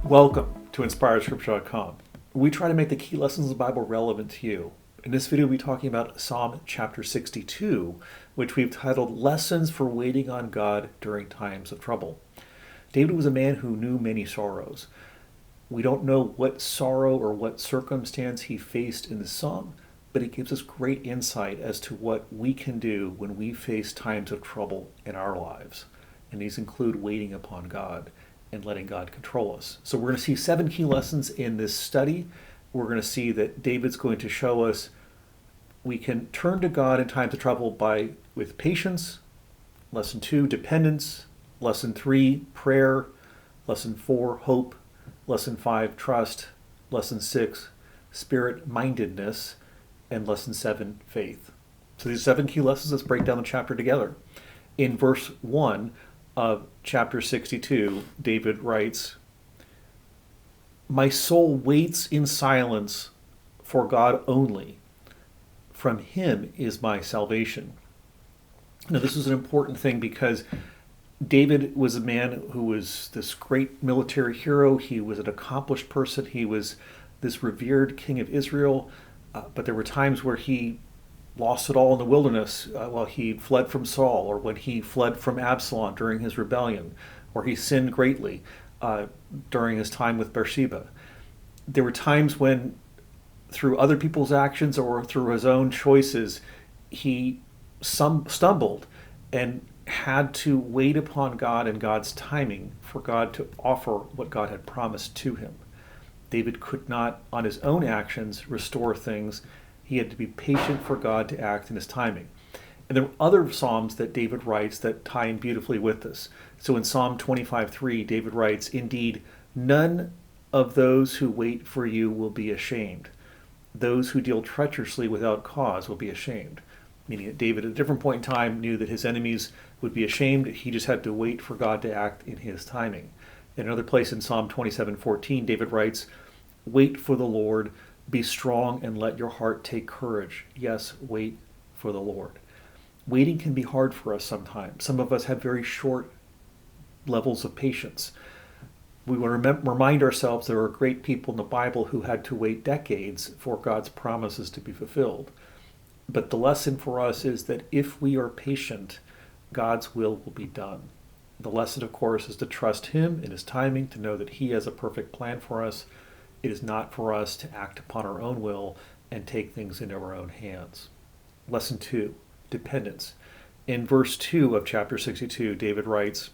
Welcome to InspiredScripture.com. We try to make the key lessons of the Bible relevant to you. In this video, we'll be talking about Psalm chapter 62, which we've titled Lessons for Waiting on God During Times of Trouble. David was a man who knew many sorrows. We don't know what sorrow or what circumstance he faced in the psalm, but it gives us great insight as to what we can do when we face times of trouble in our lives. And these include waiting upon God and letting God control us. So we're going to see 7 key lessons in this study. We're going to see that David's going to show us we can turn to God in times of trouble with patience. Lesson 2, dependence. Lesson 3, prayer. Lesson 4, hope. Lesson 5, trust. Lesson 6, spirit-mindedness. And lesson 7, faith. So these 7 key lessons, let's break down the chapter together. In verse 1 of chapter 62, David writes, "My soul waits in silence for God only. From him is my salvation." Now, this is an important thing because David was a man who was this great military hero. He was an accomplished person. He was this revered king of Israel. But there were times where he lost it all in the wilderness while he fled from Saul, or when he fled from Absalom during his rebellion, or he sinned greatly during his time with Bathsheba. There were times when, through other people's actions or through his own choices, he stumbled and had to wait upon God and God's timing for God to offer what God had promised to him. David could not, on his own actions, restore things. He had to be patient for God to act in his timing. And there are other psalms that David writes that tie in beautifully with this. So in Psalm 25:3, David writes, "Indeed, none of those who wait for you will be ashamed. Those who deal treacherously without cause will be ashamed." Meaning that David, at a different point in time, knew that his enemies would be ashamed. He just had to wait for God to act in his timing. In another place in Psalm 27:14, David writes, "Wait for the Lord, be strong and let your heart take courage. Yes, wait for the Lord." Waiting can be hard for us sometimes. Some of us have very short levels of patience. We want to remind ourselves there are great people in the Bible who had to wait decades for God's promises to be fulfilled. But the lesson for us is that if we are patient, God's will be done. The lesson, of course, is to trust him in his timing, to know that he has a perfect plan for us. It is not for us to act upon our own will and take things into our own hands. Lesson 2, dependence. In verse 2 of chapter 62, David writes,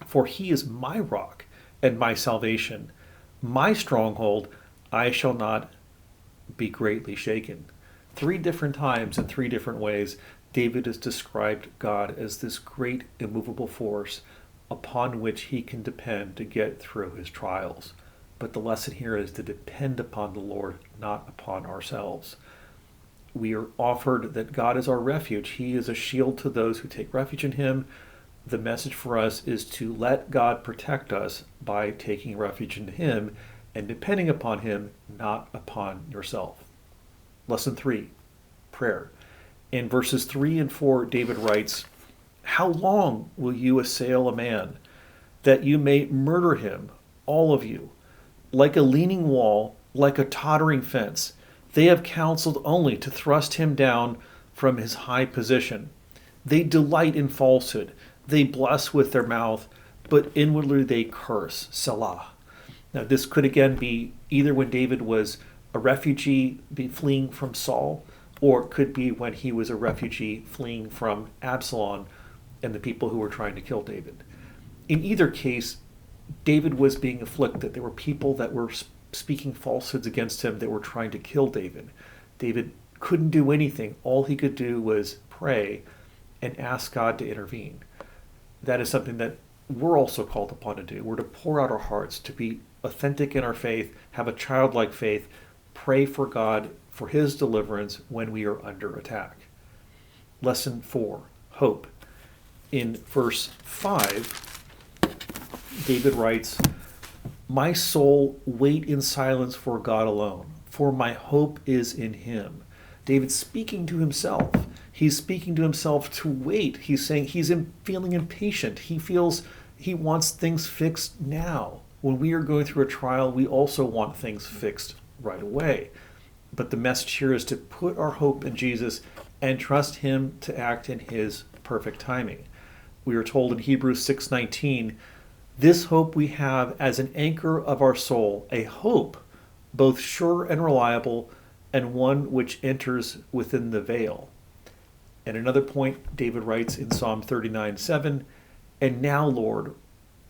"For he is my rock and my salvation, my stronghold, I shall not be greatly shaken." 3 different times in 3 different ways, David has described God as this great immovable force upon which he can depend to get through his trials. But the lesson here is to depend upon the Lord, not upon ourselves. We are offered that God is our refuge. He is a shield to those who take refuge in him. The message for us is to let God protect us by taking refuge in him and depending upon him, not upon yourself. Lesson 3, prayer. In verses 3 and 4, David writes, "How long will you assail a man, that you may murder him, all of you? Like a leaning wall, like a tottering fence, they have counseled only to thrust him down from his high position. They delight in falsehood. They bless with their mouth, but inwardly they curse." Selah. Now, this could again be either when David was a refugee fleeing from Saul, or it could be when he was a refugee fleeing from Absalom and the people who were trying to kill David. In either case, David was being afflicted. There were people that were speaking falsehoods against him that were trying to kill David. David couldn't do anything. All he could do was pray and ask God to intervene. That is something that we're also called upon to do. We're to pour out our hearts, to be authentic in our faith, have a childlike faith, pray for God for his deliverance when we are under attack. Lesson 4, hope. In verse 5, David writes, "My soul wait in silence for God alone, for my hope is in him." David's speaking to himself. He's speaking to himself to wait. He's saying he's feeling impatient. He feels he wants things fixed now. When we are going through a trial, we also want things fixed right away. But the message here is to put our hope in Jesus and trust him to act in his perfect timing. We are told in Hebrews 6:19, this hope we have as an anchor of our soul, a hope both sure and reliable, and one which enters within the veil. And another point, David writes in Psalm 39:7, and now, Lord,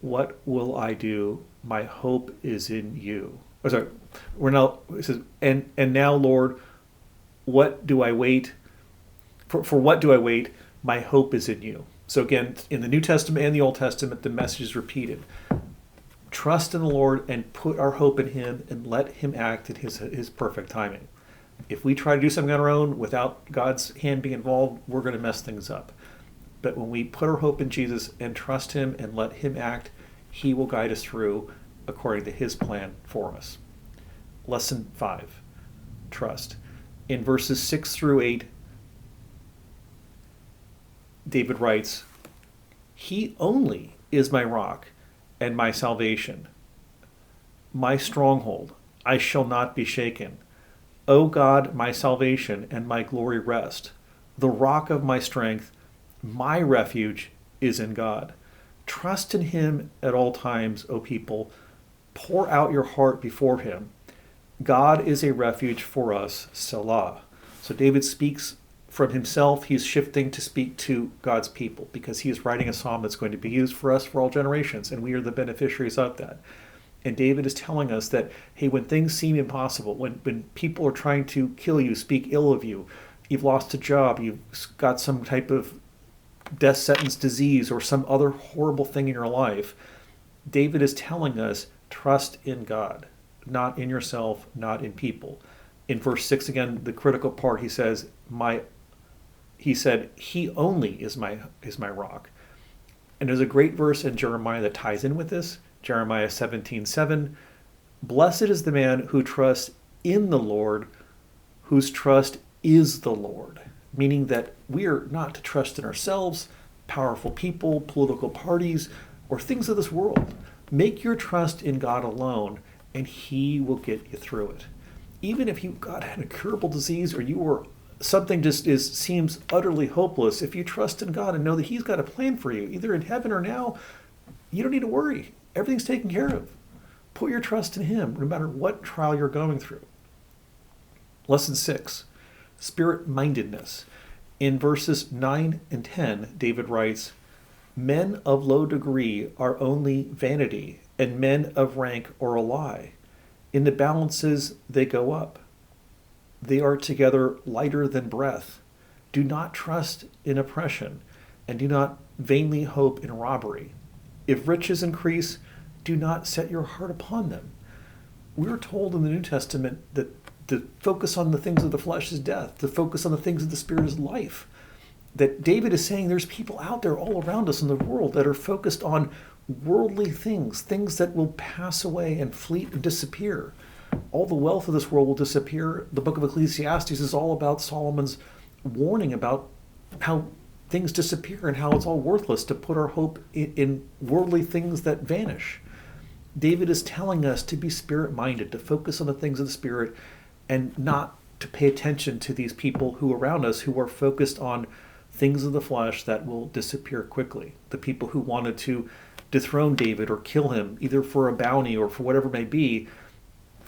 what will I do? My hope is in you. Oh, sorry, it says, and now, Lord, what do I wait? For what do I wait? My hope is in you. So again, in the New Testament and the Old Testament, the message is repeated. Trust in the Lord and put our hope in him and let him act in his perfect timing. If we try to do something on our own without God's hand being involved, we're going to mess things up. But when we put our hope in Jesus and trust him and let him act, he will guide us through according to his plan for us. Lesson 5, trust. In verses 6 through 8, David writes, he only is my rock and my salvation, my stronghold. I shall not be shaken. O God, my salvation and my glory rest. The rock of my strength, my refuge is in God. Trust in him at all times, O people. Pour out your heart before him. God is a refuge for us, Selah. So David speaks from himself. He's shifting to speak to God's people because he is writing a psalm that's going to be used for us for all generations, and we are the beneficiaries of that. And David is telling us that, hey, when things seem impossible, when people are trying to kill you, speak ill of you, you've lost a job, you've got some type of death sentence disease or some other horrible thing in your life, David is telling us, trust in God, not in yourself, not in people. In verse 6 again, the critical part, he said, he only is my rock. And there's a great verse in Jeremiah that ties in with this, Jeremiah 17:7. Blessed is the man who trusts in the Lord, whose trust is the Lord. Meaning that we are not to trust in ourselves, powerful people, political parties, or things of this world. Make your trust in God alone, and he will get you through it. Even if you had an incurable disease or you were something seems utterly hopeless, if you trust in God and know that he's got a plan for you, either in heaven or now, you don't need to worry. Everything's taken care of. Put your trust in him, no matter what trial you're going through. Lesson 6, spirit-mindedness. In verses 9 and 10, David writes, men of low degree are only vanity, and men of rank are a lie. In the balances they go up. They are together lighter than breath. Do not trust in oppression, and do not vainly hope in robbery. If riches increase, do not set your heart upon them. We are told in the New Testament that to focus on the things of the flesh is death, to focus on the things of the spirit is life. That David is saying there's people out there all around us in the world that are focused on worldly things, things that will pass away and fleet and disappear. All the wealth of this world will disappear. The book of Ecclesiastes is all about Solomon's warning about how things disappear and how it's all worthless to put our hope in worldly things that vanish. David is telling us to be spirit-minded, to focus on the things of the spirit and not to pay attention to these people who are around us who are focused on things of the flesh that will disappear quickly. The people who wanted to dethrone David or kill him, either for a bounty or for whatever it may be,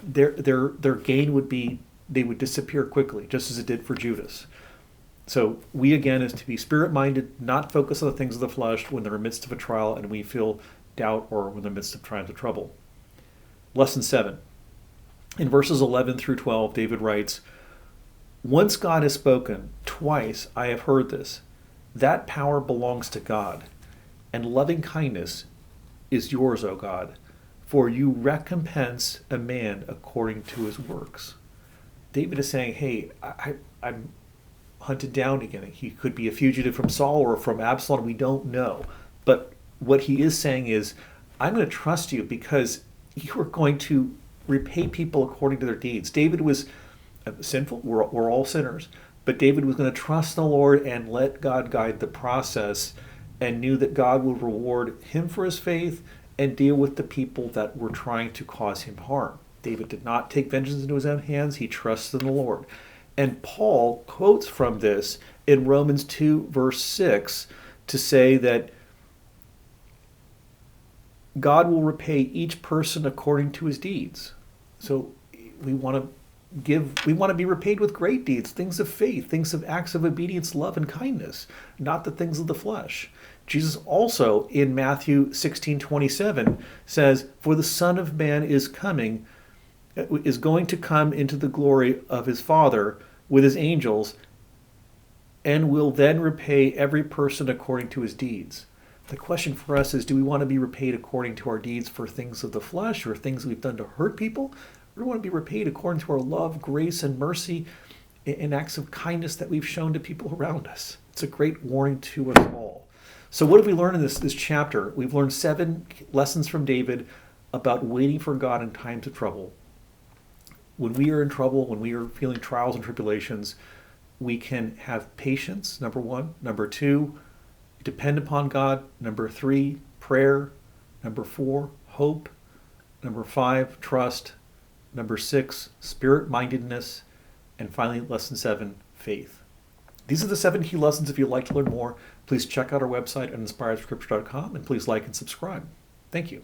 their gain would be they would disappear quickly, just as it did for Judas. So we, again, is to be spirit-minded, not focus on the things of the flesh when they're in the midst of a trial and we feel doubt or when they're in the midst of trials or trouble. Lesson 7. In verses 11 through 12, David writes, once God has spoken, twice I have heard this. That power belongs to God, and loving kindness is yours, O God, for you recompense a man according to his works. David is saying, hey, I'm hunted down again. He could be a fugitive from Saul or from Absalom. We don't know. But what he is saying is, I'm going to trust you because you are going to repay people according to their deeds. David was sinful. We're all sinners. But David was going to trust the Lord and let God guide the process and knew that God would reward him for his faith and deal with the people that were trying to cause him harm. David did not take vengeance into his own hands. He trusted in the Lord. And Paul quotes from this in Romans 2, verse 6, to say that God will repay each person according to his deeds. So we want to be repaid with great deeds, things of faith, things of acts of obedience, love, and kindness, not the things of the flesh. Jesus also in Matthew 16:27 says, "For the Son of Man is going to come into the glory of his Father with his angels, and will then repay every person according to his deeds." The question for us is, do we want to be repaid according to our deeds for things of the flesh or things we've done to hurt people? Or do we want to be repaid according to our love, grace, and mercy and acts of kindness that we've shown to people around us? It's a great warning to us all. So what have we learned in this chapter? We've learned 7 lessons from David about waiting for God in times of trouble. When we are in trouble, when we are feeling trials and tribulations, we can have patience, number 1. Number 2, depend upon God. Number 3, prayer. Number 4, hope. Number 5, trust. Number 6, spirit-mindedness. And finally, lesson 7, faith. These are the 7 key lessons. If you'd like to learn more, please check out our website at inspiredscripture.com, and please like and subscribe. Thank you.